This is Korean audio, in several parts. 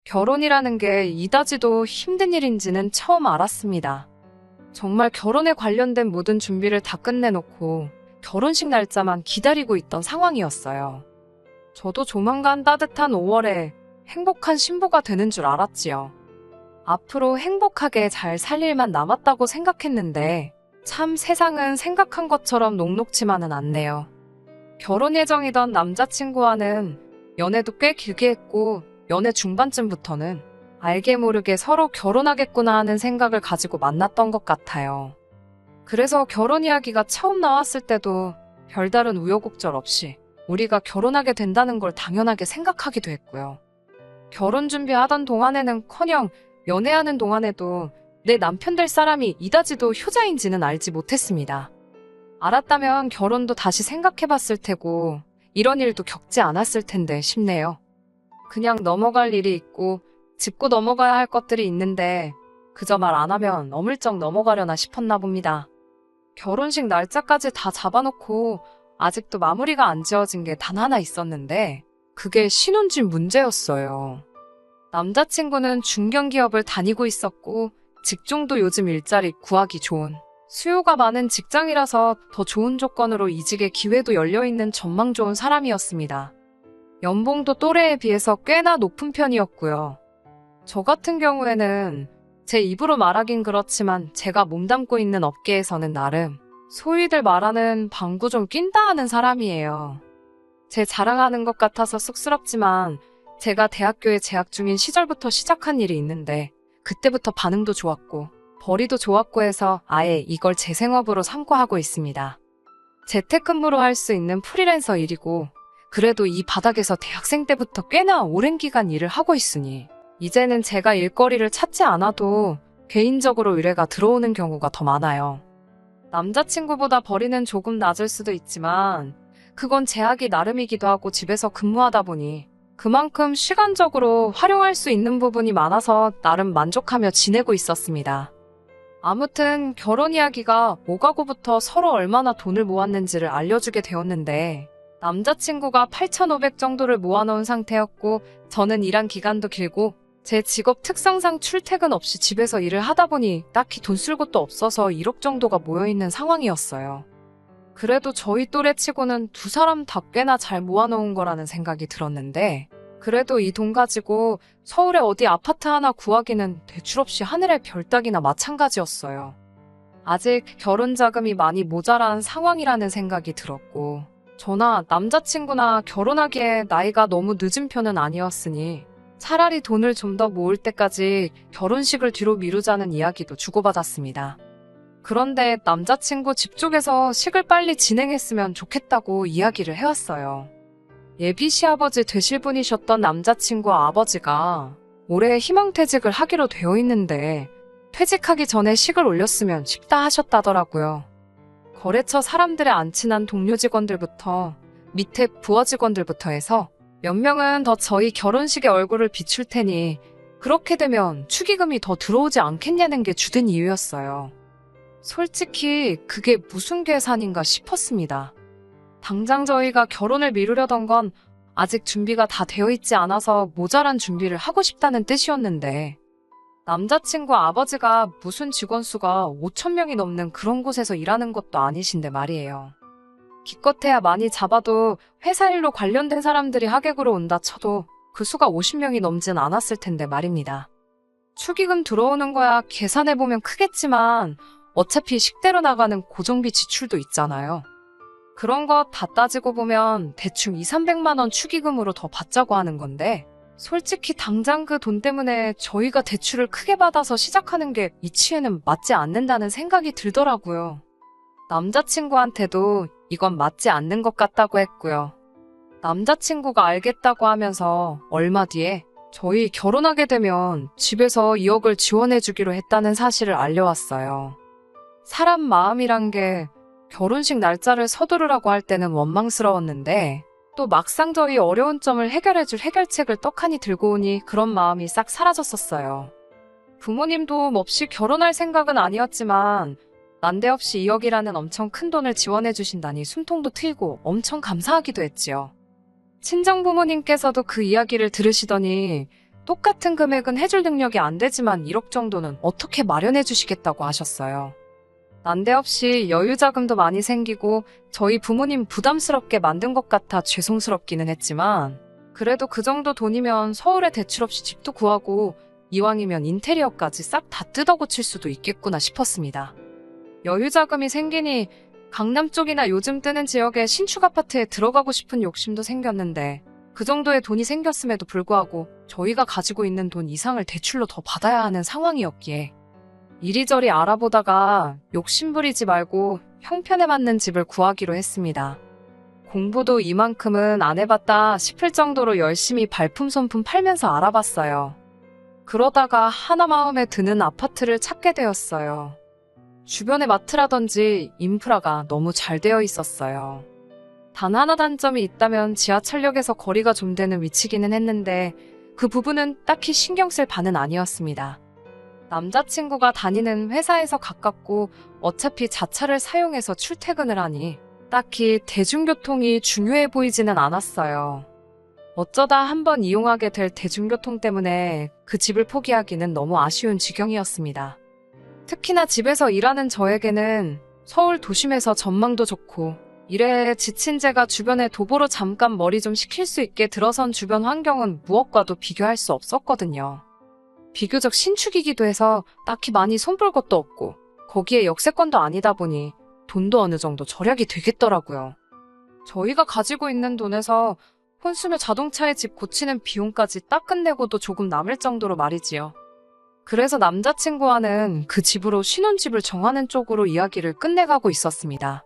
결혼이라는 게 이다지도 힘든 일인지는 처음 알았습니다. 정말 결혼에 관련된 모든 준비를 다 끝내놓고 결혼식 날짜만 기다리고 있던 상황이었어요. 저도 조만간 따뜻한 5월에 행복한 신부가 되는 줄 알았지요. 앞으로 행복하게 잘 살 일만 남았다고 생각했는데 참 세상은 생각한 것처럼 녹록지만은 않네요. 결혼 예정이던 남자친구와는 연애도 꽤 길게 했고 연애 중반쯤부터는 알게 모르게 서로 결혼하겠구나 하는 생각을 가지고 만났던 것 같아요. 그래서 결혼 이야기가 처음 나왔을 때도 별다른 우여곡절 없이 우리가 결혼하게 된다는 걸 당연하게 생각하기도 했고요. 결혼 준비하던 동안에는커녕 연애하는 동안에도 내 남편 될 사람이 이다지도 효자인지는 알지 못했습니다. 알았다면 결혼도 다시 생각해봤을 테고 이런 일도 겪지 않았을 텐데 싶네요. 그냥 넘어갈 일이 있고 짚고 넘어가야 할 것들이 있는데 그저 말 안 하면 어물쩍 넘어가려나 싶었나 봅니다. 결혼식 날짜까지 다 잡아놓고 아직도 마무리가 안 지어진 게 단 하나 있었는데 그게 신혼집 문제였어요. 남자친구는 중견기업을 다니고 있었고 직종도 요즘 일자리 구하기 좋은 수요가 많은 직장이라서 더 좋은 조건으로 이직의 기회도 열려있는 전망 좋은 사람이었습니다. 연봉도 또래에 비해서 꽤나 높은 편이었고요. 저 같은 경우에는 제 입으로 말하긴 그렇지만 제가 몸담고 있는 업계에서는 나름 소위들 말하는 방구 좀 낀다 하는 사람이에요. 제 자랑하는 것 같아서 쑥스럽지만 제가 대학교에 재학 중인 시절부터 시작한 일이 있는데 그때부터 반응도 좋았고 벌이도 좋았고 해서 아예 이걸 제 생업으로 삼고 하고 있습니다. 재택근무로 할 수 있는 프리랜서 일이고 그래도 이 바닥에서 대학생 때부터 꽤나 오랜 기간 일을 하고 있으니 이제는 제가 일거리를 찾지 않아도 개인적으로 의뢰가 들어오는 경우가 더 많아요. 남자친구보다 벌이는 조금 낮을 수도 있지만 그건 제약이 나름이기도 하고 집에서 근무하다 보니 그만큼 시간적으로 활용할 수 있는 부분이 많아서 나름 만족하며 지내고 있었습니다. 아무튼 결혼 이야기가 오가고부터 서로 얼마나 돈을 모았는지를 알려주게 되었는데 남자친구가 8,500 정도를 모아놓은 상태였고 저는 일한 기간도 길고 제 직업 특성상 출퇴근 없이 집에서 일을 하다 보니 딱히 돈 쓸 곳도 없어서 1억 정도가 모여있는 상황이었어요. 그래도 저희 또래치고는 두 사람 다 꽤나 잘 모아놓은 거라는 생각이 들었는데 그래도 이 돈 가지고 서울에 어디 아파트 하나 구하기는 대출 없이 하늘의 별 따기나 마찬가지였어요. 아직 결혼 자금이 많이 모자란 상황이라는 생각이 들었고 저나 남자친구나 결혼하기에 나이가 너무 늦은 편은 아니었으니 차라리 돈을 좀 더 모을 때까지 결혼식을 뒤로 미루자는 이야기도 주고받았습니다. 그런데 남자친구 집 쪽에서 식을 빨리 진행했으면 좋겠다고 이야기를 해왔어요. 예비 시아버지 되실 분이셨던 남자친구 아버지가 올해 희망퇴직을 하기로 되어 있는데 퇴직하기 전에 식을 올렸으면 싶다 하셨다더라고요. 거래처 사람들의 안 친한 동료 직원들부터 밑에 부하 직원들부터 해서 몇 명은 더 저희 결혼식에 얼굴을 비출 테니 그렇게 되면 축의금이 더 들어오지 않겠냐는 게 주된 이유였어요. 솔직히 그게 무슨 계산인가 싶었습니다. 당장 저희가 결혼을 미루려던 건 아직 준비가 다 되어 있지 않아서 모자란 준비를 하고 싶다는 뜻이었는데 남자친구 아버지가 무슨 직원 수가 5,000명이 넘는 그런 곳에서 일하는 것도 아니신데 말이에요. 기껏해야 많이 잡아도 회사 일로 관련된 사람들이 하객으로 온다 쳐도 그 수가 50명이 넘진 않았을 텐데 말입니다. 축의금 들어오는 거야 계산해보면 크겠지만 어차피 식대로 나가는 고정비 지출도 있잖아요. 그런 거 다 따지고 보면 대충 200~300만 원 축의금으로 더 받자고 하는 건데 솔직히 당장 그 돈 때문에 저희가 대출을 크게 받아서 시작하는 게 이치에는 맞지 않는다는 생각이 들더라고요. 남자친구한테도 이건 맞지 않는 것 같다고 했고요. 남자친구가 알겠다고 하면서 얼마 뒤에 저희 결혼하게 되면 집에서 2억을 지원해주기로 했다는 사실을 알려왔어요. 사람 마음이란 게 결혼식 날짜를 서두르라고 할 때는 원망스러웠는데 또 막상 저희 어려운 점을 해결해줄 해결책을 떡하니 들고 오니 그런 마음이 싹 사라졌었어요. 부모님 도움 없이 결혼할 생각은 아니었지만 난데없이 2억이라는 엄청 큰 돈을 지원해 주신다니 숨통도 트이고 엄청 감사하기도 했지요. 친정 부모님께서도 그 이야기를 들으시더니 똑같은 금액은 해줄 능력이 안 되지만 1억 정도는 어떻게 마련해 주시겠다고 하셨어요. 난데없이 여유 자금도 많이 생기고 저희 부모님 부담스럽게 만든 것 같아 죄송스럽기는 했지만 그래도 그 정도 돈이면 서울에 대출 없이 집도 구하고 이왕이면 인테리어까지 싹 다 뜯어고칠 수도 있겠구나 싶었습니다. 여유 자금이 생기니 강남 쪽이나 요즘 뜨는 지역의 신축 아파트에 들어가고 싶은 욕심도 생겼는데 그 정도의 돈이 생겼음에도 불구하고 저희가 가지고 있는 돈 이상을 대출로 더 받아야 하는 상황이었기에 이리저리 알아보다가 욕심부리지 말고 형편에 맞는 집을 구하기로 했습니다. 공부도 이만큼은 안 해봤다 싶을 정도로 열심히 발품손품 팔면서 알아봤어요. 그러다가 하나 마음에 드는 아파트를 찾게 되었어요. 주변에 마트라든지 인프라가 너무 잘 되어 있었어요. 단 하나 단점이 있다면 지하철역에서 거리가 좀 되는 위치기는 했는데 그 부분은 딱히 신경 쓸 바는 아니었습니다. 남자친구가 다니는 회사에서 가깝고 어차피 자차를 사용해서 출퇴근을 하니 딱히 대중교통이 중요해 보이지는 않았어요. 어쩌다 한번 이용하게 될 대중교통 때문에 그 집을 포기하기는 너무 아쉬운 지경이었습니다. 특히나 집에서 일하는 저에게는 서울 도심에서 전망도 좋고 일에 지친 제가 주변에 도보로 잠깐 머리 좀 식힐 수 있게 들어선 주변 환경은 무엇과도 비교할 수 없었거든요. 비교적 신축이기도 해서 딱히 많이 손볼 것도 없고 거기에 역세권도 아니다 보니 돈도 어느 정도 절약이 되겠더라고요. 저희가 가지고 있는 돈에서 혼수며 자동차의 집 고치는 비용까지 딱 끝내고도 조금 남을 정도로 말이지요. 그래서 남자친구와는 그 집으로 신혼집을 정하는 쪽으로 이야기를 끝내가고 있었습니다.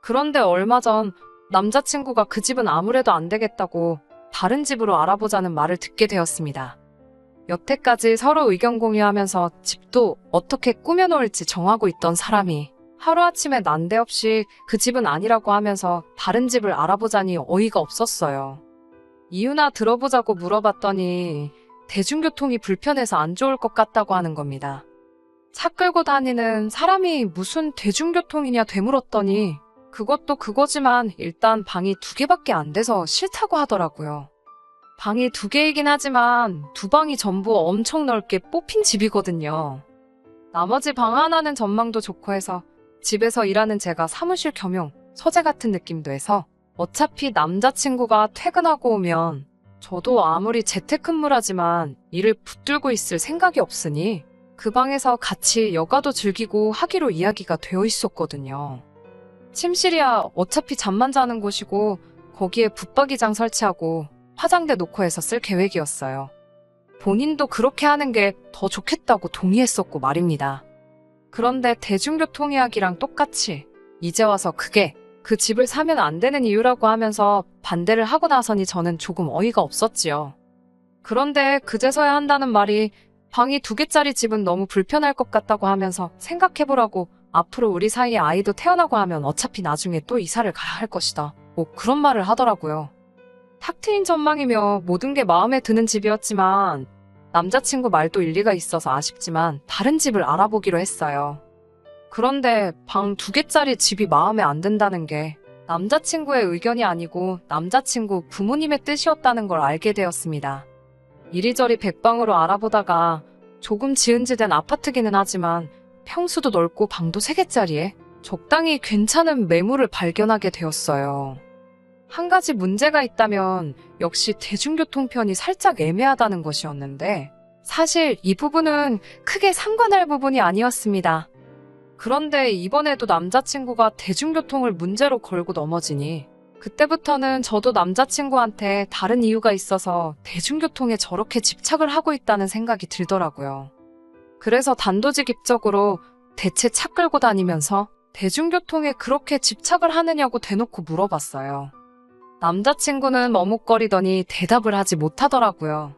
그런데 얼마 전 남자친구가 그 집은 아무래도 안 되겠다고 다른 집으로 알아보자는 말을 듣게 되었습니다. 여태까지 서로 의견 공유하면서 집도 어떻게 꾸며놓을지 정하고 있던 사람이 하루아침에 난데없이 그 집은 아니라고 하면서 다른 집을 알아보자니 어이가 없었어요. 이유나 들어보자고 물어봤더니 대중교통이 불편해서 안 좋을 것 같다고 하는 겁니다. 차 끌고 다니는 사람이 무슨 대중교통이냐 되물었더니 그것도 그거지만 일단 방이 2개밖에 안 돼서 싫다고 하더라고요. 방이 2개이긴 하지만 2방이 전부 엄청 넓게 뽑힌 집이거든요. 나머지 방 하나는 전망도 좋고 해서 집에서 일하는 제가 사무실 겸용 서재 같은 느낌도 해서 어차피 남자친구가 퇴근하고 오면 저도 아무리 재택근무라지만 일을 붙들고 있을 생각이 없으니 그 방에서 같이 여가도 즐기고 하기로 이야기가 되어 있었거든요. 침실이야 어차피 잠만 자는 곳이고 거기에 붙박이장 설치하고 화장대 놓고 해서 쓸 계획이었어요. 본인도 그렇게 하는 게 더 좋겠다고 동의했었고 말입니다. 그런데 대중교통 이야기랑 똑같이 이제 와서 그게 그 집을 사면 안 되는 이유라고 하면서 반대를 하고 나서니 저는 조금 어이가 없었지요. 그런데 그제서야 한다는 말이 방이 2개짜리 집은 너무 불편할 것 같다고 하면서 생각해보라고 앞으로 우리 사이에 아이도 태어나고 하면 어차피 나중에 또 이사를 가야 할 것이다. 뭐 그런 말을 하더라고요. 탁 트인 전망이며 모든 게 마음에 드는 집이었지만 남자친구 말도 일리가 있어서 아쉽지만 다른 집을 알아보기로 했어요. 그런데 방 2개짜리 집이 마음에 안 든다는 게 남자친구의 의견이 아니고 남자친구 부모님의 뜻이었다는 걸 알게 되었습니다. 이리저리 백방으로 알아보다가 조금 지은지된 아파트기는 하지만 평수도 넓고 방도 3개짜리에 적당히 괜찮은 매물을 발견하게 되었어요. 한 가지 문제가 있다면 역시 대중교통편이 살짝 애매하다는 것이었는데 사실 이 부분은 크게 상관할 부분이 아니었습니다. 그런데 이번에도 남자친구가 대중교통을 문제로 걸고 넘어지니 그때부터는 저도 남자친구한테 다른 이유가 있어서 대중교통에 저렇게 집착을 하고 있다는 생각이 들더라고요. 그래서 단도직입적으로 대체 차 끌고 다니면서 대중교통에 그렇게 집착을 하느냐고 대놓고 물어봤어요. 남자친구는 머뭇거리더니 대답을 하지 못하더라고요.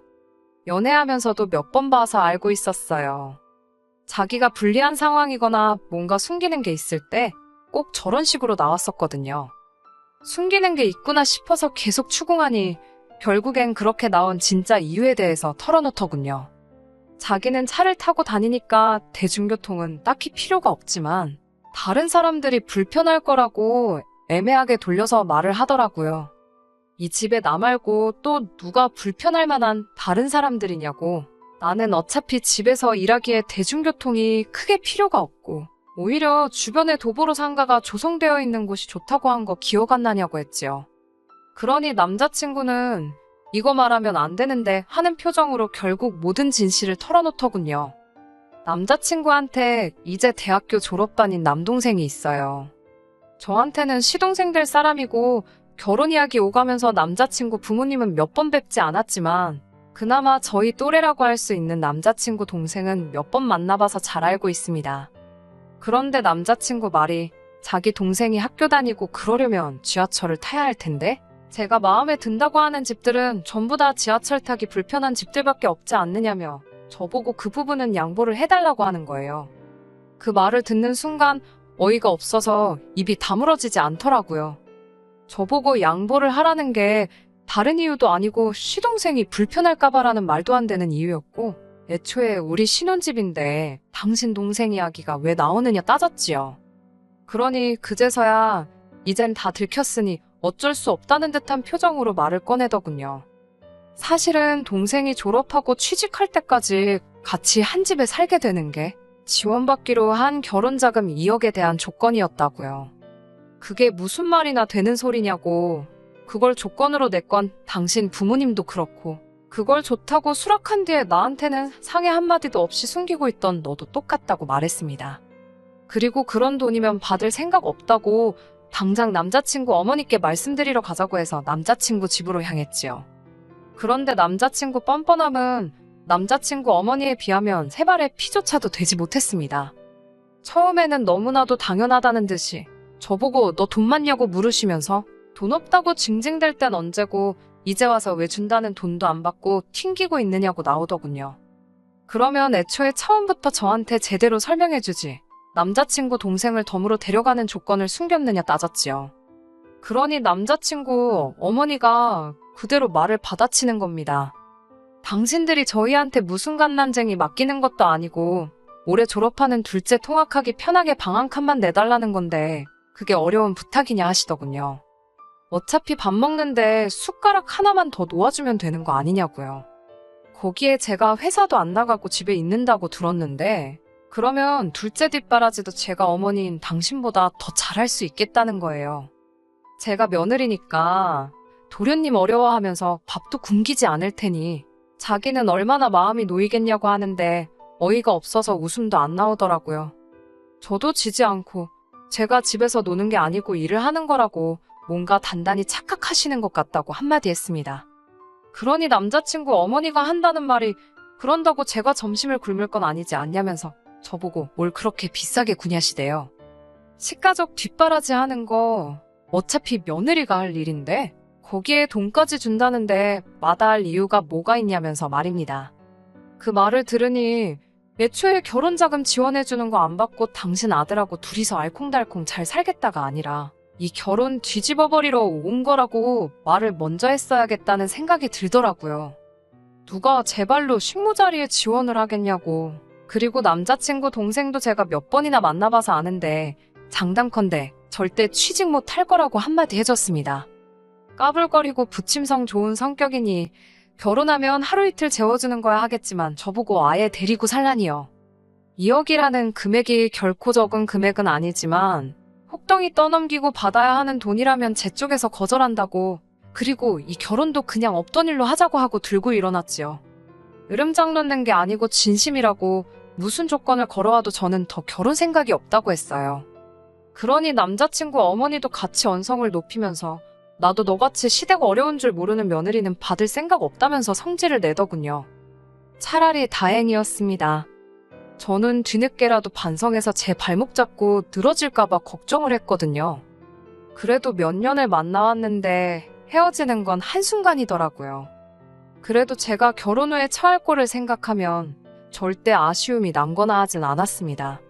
연애하면서도 몇 번 봐서 알고 있었어요. 자기가 불리한 상황이거나 뭔가 숨기는 게 있을 때 꼭 저런 식으로 나왔었거든요. 숨기는 게 있구나 싶어서 계속 추궁하니 결국엔 그렇게 나온 진짜 이유에 대해서 털어놓더군요. 자기는 차를 타고 다니니까 대중교통은 딱히 필요가 없지만 다른 사람들이 불편할 거라고 애매하게 돌려서 말을 하더라고요. 이 집에 나 말고 또 누가 불편할 만한 다른 사람들이냐고. 나는 어차피 집에서 일하기에 대중교통이 크게 필요가 없고 오히려 주변에 도보로 상가가 조성되어 있는 곳이 좋다고 한 거 기억 안 나냐고 했지요. 그러니 남자친구는 이거 말하면 안 되는데 하는 표정으로 결국 모든 진실을 털어놓더군요. 남자친구한테 이제 대학교 졸업반인 남동생이 있어요. 저한테는 시동생 될 사람이고 결혼 이야기 오가면서 남자친구 부모님은 몇 번 뵙지 않았지만 그나마 저희 또래라고 할 수 있는 남자친구 동생은 몇 번 만나봐서 잘 알고 있습니다. 그런데 남자친구 말이 자기 동생이 학교 다니고 그러려면 지하철을 타야 할 텐데 제가 마음에 든다고 하는 집들은 전부 다 지하철 타기 불편한 집들밖에 없지 않느냐며 저보고 그 부분은 양보를 해달라고 하는 거예요. 그 말을 듣는 순간 어이가 없어서 입이 다물어지지 않더라고요. 저보고 양보를 하라는 게 다른 이유도 아니고 시동생이 불편할까봐라는 말도 안 되는 이유였고 애초에 우리 신혼집인데 당신 동생 이야기가 왜 나오느냐 따졌지요. 그러니 그제서야 이젠 다 들켰으니 어쩔 수 없다는 듯한 표정으로 말을 꺼내더군요. 사실은 동생이 졸업하고 취직할 때까지 같이 한 집에 살게 되는 게 지원받기로 한 결혼자금 2억에 대한 조건이었다고요. 그게 무슨 말이나 되는 소리냐고. 그걸 조건으로 냈건 당신 부모님도 그렇고 그걸 좋다고 수락한 뒤에 나한테는 상해 한마디도 없이 숨기고 있던 너도 똑같다고 말했습니다. 그리고 그런 돈이면 받을 생각 없다고 당장 남자친구 어머니께 말씀드리러 가자고 해서 남자친구 집으로 향했지요. 그런데 남자친구 뻔뻔함은 남자친구 어머니에 비하면 세 발의 피조차도 되지 못했습니다. 처음에는 너무나도 당연하다는 듯이 저보고 너 돈 많냐고 물으시면서 돈 없다고 징징댈 땐 언제고 이제 와서 왜 준다는 돈도 안 받고 튕기고 있느냐고 나오더군요. 그러면 애초에 처음부터 저한테 제대로 설명해주지. 남자친구 동생을 덤으로 데려가는 조건을 숨겼느냐 따졌지요. 그러니 남자친구 어머니가 그대로 말을 받아치는 겁니다. 당신들이 저희한테 무슨 갓난쟁이 맡기는 것도 아니고 올해 졸업하는 둘째 통학하기 편하게 방 한 칸만 내달라는 건데 그게 어려운 부탁이냐 하시더군요. 어차피 밥 먹는데 숟가락 하나만 더 놓아주면 되는 거 아니냐고요. 거기에 제가 회사도 안 나가고 집에 있는다고 들었는데 그러면 둘째 뒷바라지도 제가 어머니인 당신보다 더 잘할 수 있겠다는 거예요. 제가 며느리니까 도련님 어려워하면서 밥도 굶기지 않을 테니 자기는 얼마나 마음이 놓이겠냐고 하는데 어이가 없어서 웃음도 안 나오더라고요. 저도 지지 않고 제가 집에서 노는 게 아니고 일을 하는 거라고 뭔가 단단히 착각하시는 것 같다고 한마디 했습니다. 그러니 남자친구 어머니가 한다는 말이 그런다고 제가 점심을 굶을 건 아니지 않냐면서 저보고 뭘 그렇게 비싸게 구냐시대요. 식가족 뒷바라지 하는 거 어차피 며느리가 할 일인데 거기에 돈까지 준다는데 마다할 이유가 뭐가 있냐면서 말입니다. 그 말을 들으니 애초에 결혼자금 지원해주는 거 안 받고 당신 아들하고 둘이서 알콩달콩 잘 살겠다가 아니라 이 결혼 뒤집어버리러 온 거라고 말을 먼저 했어야겠다는 생각이 들더라고요. 누가 제 발로 식모자리에 지원을 하겠냐고. 그리고 남자친구 동생도 제가 몇 번이나 만나봐서 아는데 장담컨대 절대 취직 못할 거라고 한마디 해줬습니다. 까불거리고 부침성 좋은 성격이니 결혼하면 하루 이틀 재워주는 거야 하겠지만 저보고 아예 데리고 살라니요. 2억이라는 금액이 결코 적은 금액은 아니지만 혹덩이 떠넘기고 받아야 하는 돈이라면 제 쪽에서 거절한다고. 그리고 이 결혼도 그냥 없던 일로 하자고 하고 들고 일어났지요. 으름장 놓는 게 아니고 진심이라고 무슨 조건을 걸어와도 저는 더 결혼 생각이 없다고 했어요. 그러니 남자친구 어머니도 같이 언성을 높이면서 나도 너같이 시대가 어려운 줄 모르는 며느리는 받을 생각 없다면서 성질을 내더군요. 차라리 다행이었습니다. 저는 뒤늦게라도 반성해서 제 발목 잡고 늘어질까봐 걱정을 했거든요. 그래도 몇 년을 만나왔는데 헤어지는 건 한순간이더라고요. 그래도 제가 결혼 후에 처할 거를 생각하면 절대 아쉬움이 남거나 하진 않았습니다.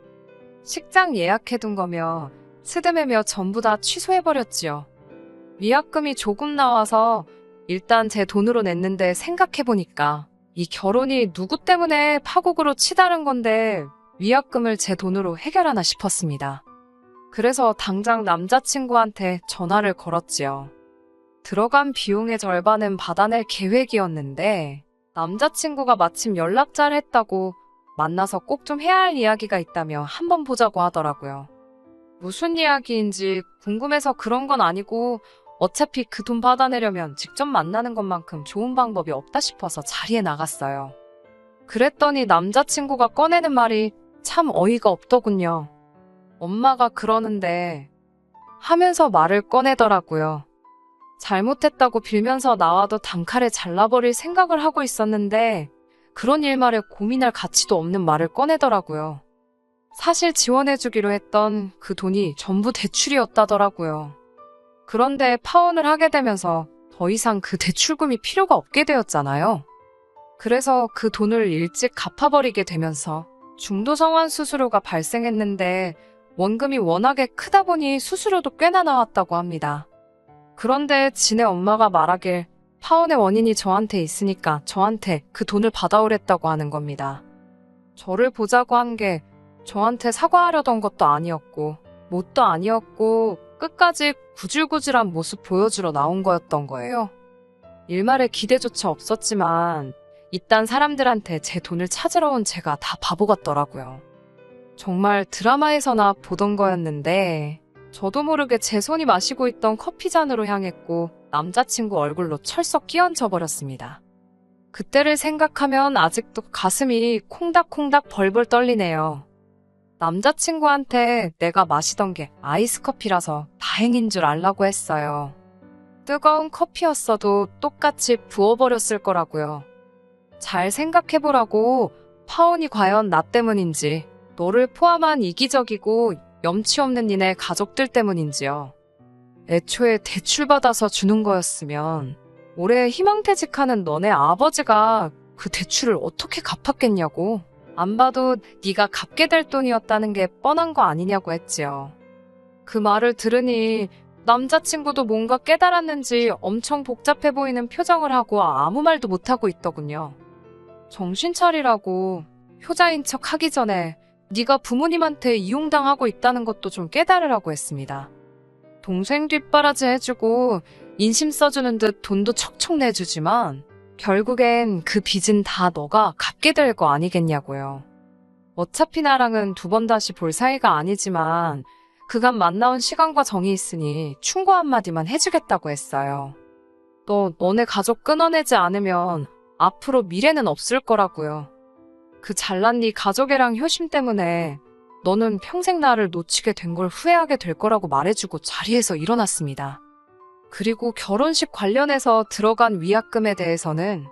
식장 예약해둔 거며 스드메며 전부 다 취소해버렸지요. 위약금이 조금 나와서 일단 제 돈으로 냈는데 생각해보니까 이 결혼이 누구 때문에 파국으로 치달은 건데 위약금을 제 돈으로 해결하나 싶었습니다. 그래서 당장 남자친구한테 전화를 걸었지요. 들어간 비용의 절반은 받아낼 계획이었는데 남자친구가 마침 연락잘 했다고 만나서 꼭 좀 해야 할 이야기가 있다며 한번 보자고 하더라고요. 무슨 이야기인지 궁금해서 그런 건 아니고 어차피 그 돈 받아내려면 직접 만나는 것만큼 좋은 방법이 없다 싶어서 자리에 나갔어요. 그랬더니 남자친구가 꺼내는 말이 참 어이가 없더군요. 엄마가 그러는데 하면서 말을 꺼내더라고요. 잘못했다고 빌면서 나와도 단칼에 잘라버릴 생각을 하고 있었는데 그런 일말에 고민할 가치도 없는 말을 꺼내더라고요. 사실 지원해주기로 했던 그 돈이 전부 대출이었다더라고요. 그런데 파혼을 하게 되면서 더 이상 그 대출금이 필요가 없게 되었잖아요. 그래서 그 돈을 일찍 갚아버리게 되면서 중도성환 수수료가 발생했는데 원금이 워낙에 크다 보니 수수료도 꽤나 나왔다고 합니다. 그런데 지네 엄마가 말하길 파혼의 원인이 저한테 있으니까 저한테 그 돈을 받아오랬다고 하는 겁니다. 저를 보자고 한 게 저한테 사과하려던 것도 아니었고 뭣도 아니었고 끝까지 구질구질한 모습 보여주러 나온 거였던 거예요. 일말에 기대조차 없었지만 이딴 사람들한테 제 돈을 찾으러 온 제가 다 바보 같더라고요. 정말 드라마에서나 보던 거였는데 저도 모르게 제 손이 마시고 있던 커피잔으로 향했고 남자친구 얼굴로 철썩 끼얹어 버렸습니다. 그때를 생각하면 아직도 가슴이 콩닥콩닥 벌벌 떨리네요. 남자친구한테 내가 마시던 게 아이스커피라서 다행인 줄 알라고 했어요. 뜨거운 커피였어도 똑같이 부어버렸을 거라고요. 잘 생각해보라고. 파혼이 과연 나 때문인지, 너를 포함한 이기적이고 염치 없는 니네 가족들 때문인지요. 애초에 대출받아서 주는 거였으면 올해 희망퇴직하는 너네 아버지가 그 대출을 어떻게 갚았겠냐고. 안 봐도 네가 갚게 될 돈이었다는 게 뻔한 거 아니냐고 했지요. 그 말을 들으니 남자친구도 뭔가 깨달았는지 엄청 복잡해 보이는 표정을 하고 아무 말도 못하고 있더군요. 정신 차리라고. 효자인 척 하기 전에 네가 부모님한테 이용당하고 있다는 것도 좀 깨달으라고 했습니다. 동생 뒷바라지 해주고 인심 써주는 듯 돈도 척척 내주지만 결국엔 그 빚은 다 너가 갚게 될 거 아니겠냐고요. 어차피 나랑은 두 번 다시 볼 사이가 아니지만 그간 만나온 시간과 정이 있으니 충고 한마디만 해주겠다고 했어요. 너네 가족 끊어내지 않으면 앞으로 미래는 없을 거라고요. 그 잘난 네 가족애랑 효심 때문에 너는 평생 나를 놓치게 된 걸 후회하게 될 거라고 말해주고 자리에서 일어났습니다. 그리고 결혼식 관련해서 들어간 위약금에 대해서는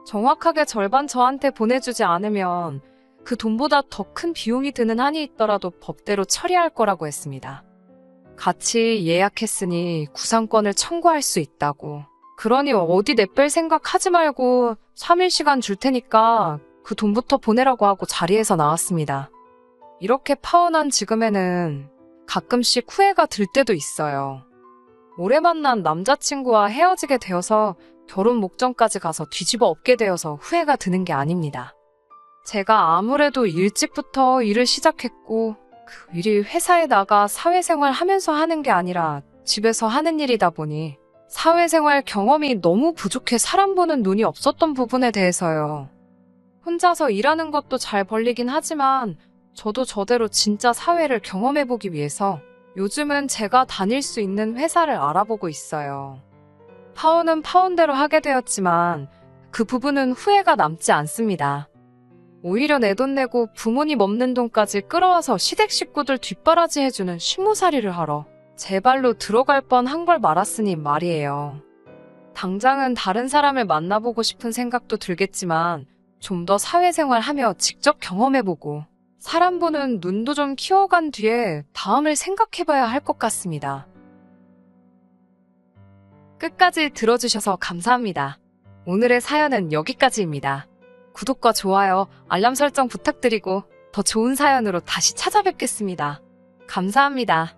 정확하게 절반 저한테 보내주지 않으면 그 돈보다 더 큰 비용이 드는 한이 있더라도 법대로 처리할 거라고 했습니다. 같이 예약했으니 구상권을 청구할 수 있다고. 그러니 어디 내뺄 생각 하지 말고 3일 시간 줄 테니까 그 돈부터 보내라고 하고 자리에서 나왔습니다. 이렇게 파혼한 지금에는 가끔씩 후회가 들 때도 있어요. 오래 만난 남자친구와 헤어지게 되어서 결혼 목전까지 가서 뒤집어 엎게 되어서 후회가 드는 게 아닙니다. 제가 아무래도 일찍부터 일을 시작했고 그 일이 회사에 나가 사회생활 하면서 하는 게 아니라 집에서 하는 일이다 보니 사회생활 경험이 너무 부족해 사람 보는 눈이 없었던 부분에 대해서요. 혼자서 일하는 것도 잘 벌리긴 하지만 저도 저대로 진짜 사회를 경험해보기 위해서 요즘은 제가 다닐 수 있는 회사를 알아보고 있어요. 파혼은 파혼대로 하게 되었지만 그 부분은 후회가 남지 않습니다. 오히려 내 돈 내고 부모님 없는 돈까지 끌어와서 시댁 식구들 뒷바라지 해주는 식모살이를 하러 제 발로 들어갈 뻔한 걸 말았으니 말이에요. 당장은 다른 사람을 만나보고 싶은 생각도 들겠지만 좀 더 사회생활하며 직접 경험해보고 사람 보는 눈도 좀 키워간 뒤에 다음을 생각해봐야 할 것 같습니다. 끝까지 들어주셔서 감사합니다. 오늘의 사연은 여기까지입니다. 구독과 좋아요, 알람 설정 부탁드리고 더 좋은 사연으로 다시 찾아뵙겠습니다. 감사합니다.